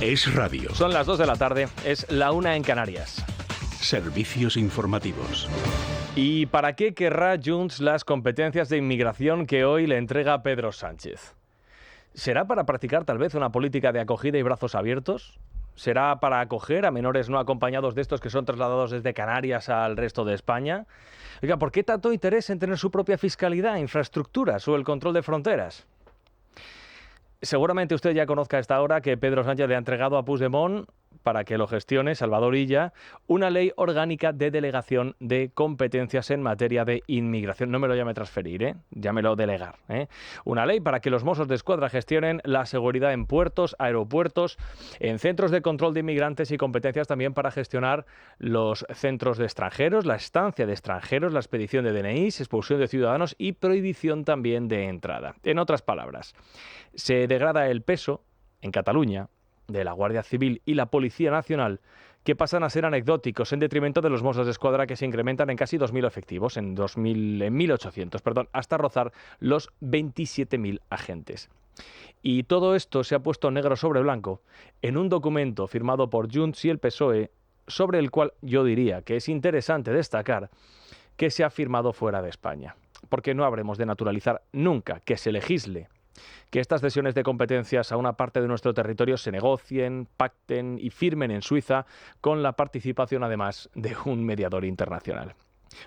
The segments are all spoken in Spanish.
Es radio. Son las 2 de la tarde, es la 1 en Canarias. Servicios informativos. ¿Y para qué querrá Junts las competencias de inmigración que hoy le entrega Pedro Sánchez? ¿Será para practicar tal vez una política de acogida y brazos abiertos? ¿Será para acoger a menores no acompañados de estos que son trasladados desde Canarias al resto de España? Oiga, ¿por qué tanto interés en tener su propia fiscalidad, infraestructuras o el control de fronteras? Seguramente usted ya conozca a esta hora que Pedro Sánchez le ha entregado a Puigdemont, para que lo gestione, Salvador Illa, una ley orgánica de delegación de competencias en materia de inmigración. No me lo llame transferir, llámelo delegar. Una ley para que los Mossos de Escuadra gestionen la seguridad en puertos, aeropuertos, en centros de control de inmigrantes y competencias también para gestionar los centros de extranjeros, la estancia de extranjeros, la expedición de DNIs, expulsión de ciudadanos y prohibición también de entrada. En otras palabras, se degrada el peso en Cataluña de la Guardia Civil y la Policía Nacional, que pasan a ser anecdóticos en detrimento de los Mossos de Escuadra, que se incrementan en casi 2.000 efectivos, en 1.800, hasta rozar los 27.000 agentes. Y todo esto se ha puesto negro sobre blanco en un documento firmado por Junts y el PSOE, sobre el cual yo diría que es interesante destacar que se ha firmado fuera de España, porque no habremos de naturalizar nunca que se legisle que estas cesiones de competencias a una parte de nuestro territorio se negocien, pacten y firmen en Suiza con la participación además de un mediador internacional.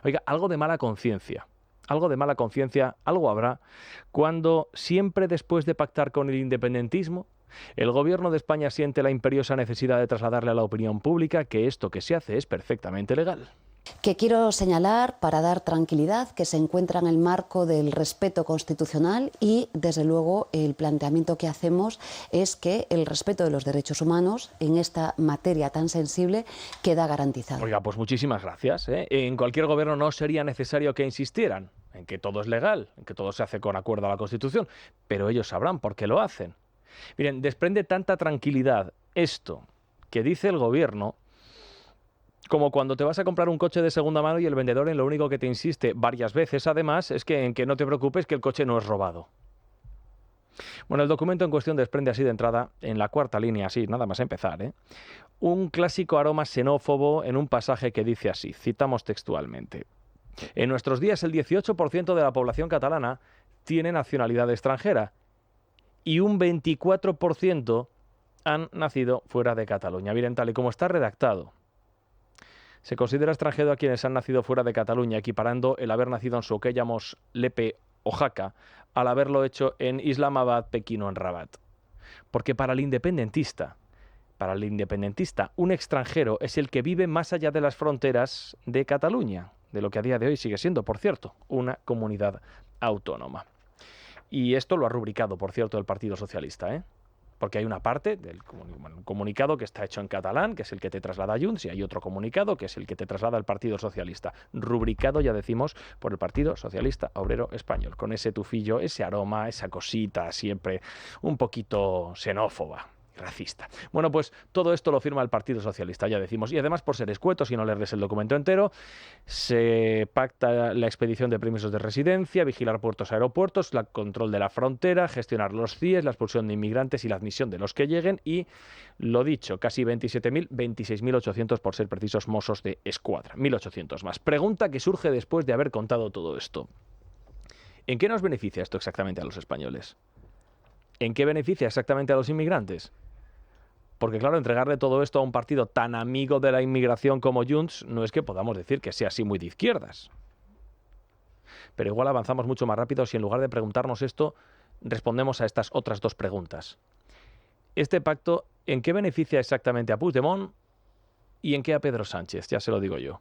Oiga, algo de mala conciencia, algo habrá cuando siempre después de pactar con el independentismo, el gobierno de España siente la imperiosa necesidad de trasladarle a la opinión pública que esto que se hace es perfectamente legal. Que quiero señalar, para dar tranquilidad, que se encuentra en el marco del respeto constitucional y, desde luego, el planteamiento que hacemos es que el respeto de los derechos humanos en esta materia tan sensible queda garantizado. Oiga, pues muchísimas gracias. En cualquier gobierno no sería necesario que insistieran en que todo es legal, en que todo se hace con acuerdo a la Constitución, pero ellos sabrán por qué lo hacen. Miren, desprende tanta tranquilidad esto que dice el gobierno, como cuando te vas a comprar un coche de segunda mano y el vendedor en lo único que te insiste varias veces, además, es que en que no te preocupes que el coche no es robado. Bueno, el documento en cuestión desprende así de entrada, en la cuarta línea, así, nada más empezar, un clásico aroma xenófobo en un pasaje que dice así, citamos textualmente: en nuestros días el 18% de la población catalana tiene nacionalidad extranjera y un 24% han nacido fuera de Cataluña. Miren, tal y como está redactado, se considera extranjero a quienes han nacido fuera de Cataluña, equiparando el haber nacido en Soquellamos, Lepe o Jaca al haberlo hecho en Islamabad, Pekín o en Rabat. Porque para el independentista, un extranjero es el que vive más allá de las fronteras de Cataluña, de lo que a día de hoy sigue siendo, por cierto, una comunidad autónoma. Y esto lo ha rubricado, por cierto, el Partido Socialista, porque hay una parte del comunicado que está hecho en catalán, que es el que te traslada a Junts, y hay otro comunicado que es el que te traslada al Partido Socialista, rubricado, ya decimos, por el Partido Socialista Obrero Español, con ese tufillo, ese aroma, esa cosita siempre un poquito xenófoba, racista. Bueno, pues todo esto lo firma el Partido Socialista, ya decimos, y además, por ser escuetos y no leerles el documento entero, se pacta la expedición de permisos de residencia, vigilar puertos, aeropuertos, el control de la frontera, gestionar los CIES, la expulsión de inmigrantes y la admisión de los que lleguen, y lo dicho, casi 27.000, 26.800 por ser precisos, Mossos de Escuadra, 1.800 más. Pregunta que surge después de haber contado todo esto: ¿en qué nos beneficia esto exactamente a los españoles? ¿En qué beneficia exactamente a los inmigrantes? Porque claro, entregarle todo esto a un partido tan amigo de la inmigración como Junts no es que podamos decir que sea así muy de izquierdas. Pero igual avanzamos mucho más rápido si en lugar de preguntarnos esto, respondemos a estas otras dos preguntas. Este pacto, ¿en qué beneficia exactamente a Puigdemont y en qué a Pedro Sánchez? Ya se lo digo yo.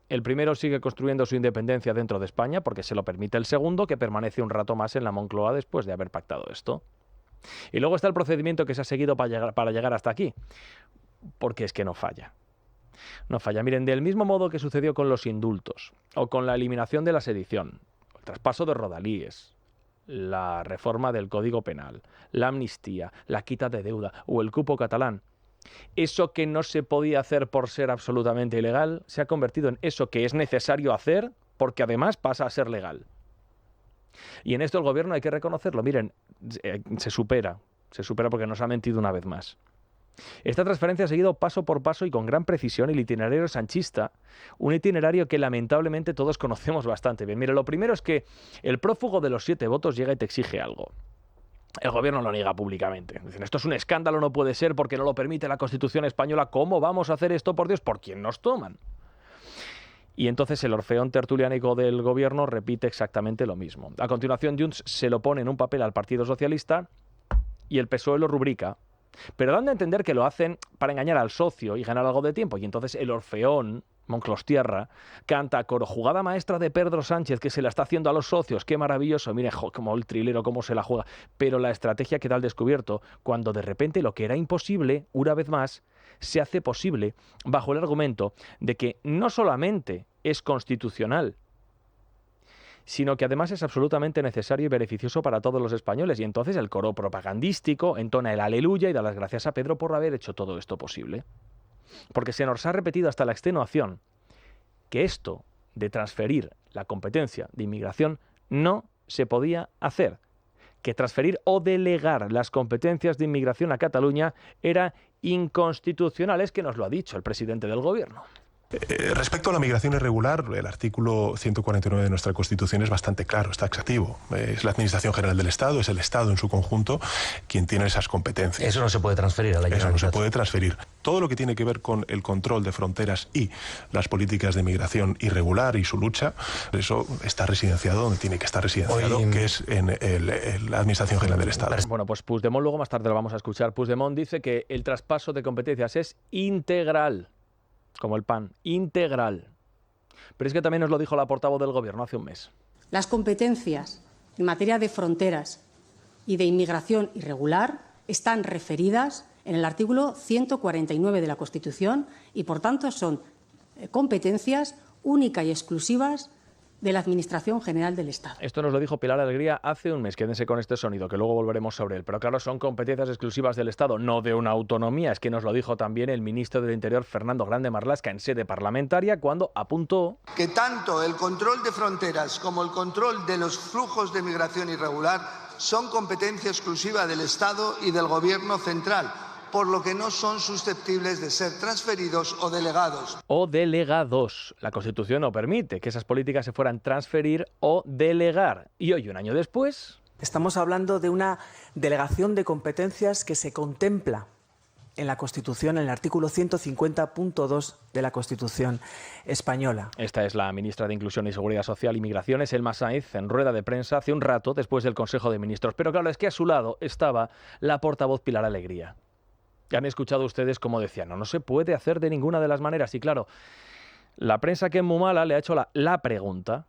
El primero sigue construyendo su independencia dentro de España porque se lo permite el segundo, que permanece un rato más en la Moncloa después de haber pactado esto. Y luego está el procedimiento que se ha seguido para llegar hasta aquí, porque es que no falla. No falla. Miren, del mismo modo que sucedió con los indultos, o con la eliminación de la sedición, el traspaso de rodalíes, la reforma del Código Penal, la amnistía, la quita de deuda o el cupo catalán, eso que no se podía hacer por ser absolutamente ilegal se ha convertido en eso que es necesario hacer porque además pasa a ser legal. Y en esto el gobierno hay que reconocerlo. Miren, se supera porque nos ha mentido una vez más. Esta transferencia ha seguido paso por paso y con gran precisión el itinerario sanchista, un itinerario que lamentablemente todos conocemos bastante bien. Mire, lo primero es que el prófugo de los 7 votos llega y te exige algo. El gobierno lo niega públicamente. Dicen, esto es un escándalo, no puede ser porque no lo permite la Constitución española. ¿Cómo vamos a hacer esto, por Dios? ¿Por quién nos toman? Y entonces el orfeón tertuliánico del gobierno repite exactamente lo mismo. A continuación, Junts se lo pone en un papel al Partido Socialista y el PSOE lo rubrica, pero dando a entender que lo hacen para engañar al socio y ganar algo de tiempo. Y entonces el orfeón, Monclostiarra, canta a coro, jugada maestra de Pedro Sánchez, que se la está haciendo a los socios, qué maravilloso, mire, como el trilero, cómo se la juega. Pero la estrategia queda al descubierto cuando de repente lo que era imposible, una vez más, se hace posible bajo el argumento de que no solamente es constitucional, sino que además es absolutamente necesario y beneficioso para todos los españoles. Y entonces el coro propagandístico entona el aleluya y da las gracias a Pedro por haber hecho todo esto posible. Porque se nos ha repetido hasta la extenuación que esto de transferir la competencia de inmigración no se podía hacer, que transferir o delegar las competencias de inmigración a Cataluña era inconstitucional. Es que nos lo ha dicho el presidente del gobierno. Respecto a la migración irregular, el artículo 149 de nuestra Constitución es bastante claro, está taxativo. Es la Administración General del Estado, es el Estado en su conjunto quien tiene esas competencias. Eso no se puede transferir a la Generalitat. Eso no se puede transferir. Todo lo que tiene que ver con el control de fronteras y las políticas de migración irregular y su lucha, eso está residenciado donde tiene que estar residenciado, que es en la Administración General del Estado. Bueno, pues Puigdemont, luego más tarde lo vamos a escuchar. Puigdemont dice que el traspaso de competencias es integral. Como el pan, integral. Pero es que también nos lo dijo la portavoz del gobierno hace un mes. Las competencias en materia de fronteras y de inmigración irregular están referidas en el artículo 149 de la Constitución y, por tanto, son competencias únicas y exclusivas de la Administración General del Estado. Esto nos lo dijo Pilar Alegría hace un mes. Quédense con este sonido, que luego volveremos sobre él. Pero claro, son competencias exclusivas del Estado, no de una autonomía. Es que nos lo dijo también el ministro del Interior, Fernando Grande Marlaska, en sede parlamentaria, cuando apuntó que tanto el control de fronteras como el control de los flujos de migración irregular son competencia exclusiva del Estado y del Gobierno central, por lo que no son susceptibles de ser transferidos o delegados. O delegados. La Constitución no permite que esas políticas se fueran transferir o delegar. Y hoy, un año después... Estamos hablando de una delegación de competencias que se contempla en la Constitución, en el artículo 150.2 de la Constitución española. Esta es la ministra de Inclusión y Seguridad Social y Migraciones, Elma Sainz, en rueda de prensa hace un rato después del Consejo de Ministros. Pero claro, es que a su lado estaba la portavoz Pilar Alegría. Ya han escuchado ustedes cómo decían, no se puede hacer de ninguna de las maneras. Y claro, la prensa, que es muy mala, le ha hecho la pregunta.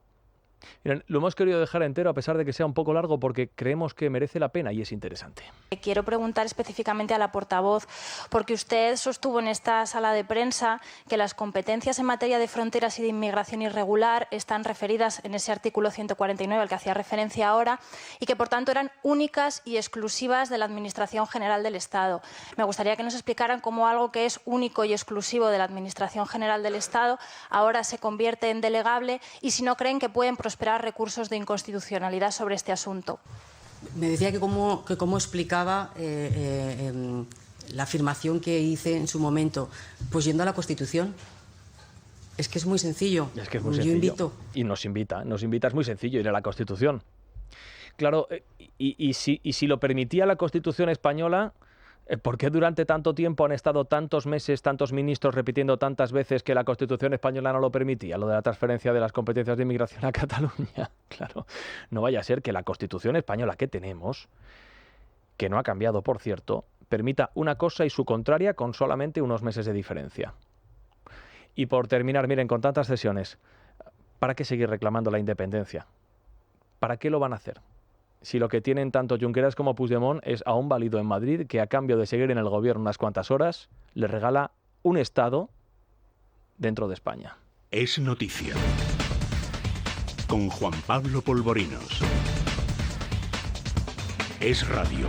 Miren, lo hemos querido dejar entero a pesar de que sea un poco largo porque creemos que merece la pena y es interesante. Quiero preguntar específicamente a la portavoz, porque usted sostuvo en esta sala de prensa que las competencias en materia de fronteras y de inmigración irregular están referidas en ese artículo 149 al que hacía referencia ahora y que por tanto eran únicas y exclusivas de la Administración General del Estado. Me gustaría que nos explicaran cómo algo que es único y exclusivo de la Administración General del Estado ahora se convierte en delegable y si no creen que pueden prosperar recursos de inconstitucionalidad sobre este asunto. Me decía que cómo explicaba la afirmación que hice en su momento, pues yendo a la Constitución. Es que es muy sencillo. Es que es muy sencillo. Yo invito. Y nos invita, es muy sencillo ir a la Constitución. Claro, y si lo permitía la Constitución española, ¿por qué durante tanto tiempo han estado tantos meses, tantos ministros repitiendo tantas veces que la Constitución española no lo permitía, lo de la transferencia de las competencias de inmigración a Cataluña? Claro, no vaya a ser que la Constitución española que tenemos, que no ha cambiado, por cierto, permita una cosa y su contraria con solamente unos meses de diferencia. Y por terminar, miren, con tantas cesiones, ¿para qué seguir reclamando la independencia? ¿Para qué lo van a hacer? Si lo que tienen tanto Junqueras como Puigdemont es a un válido en Madrid que a cambio de seguir en el gobierno unas cuantas horas, le regala un Estado dentro de España. Es noticia. Con Juan Pablo Polvorinos. Es radio.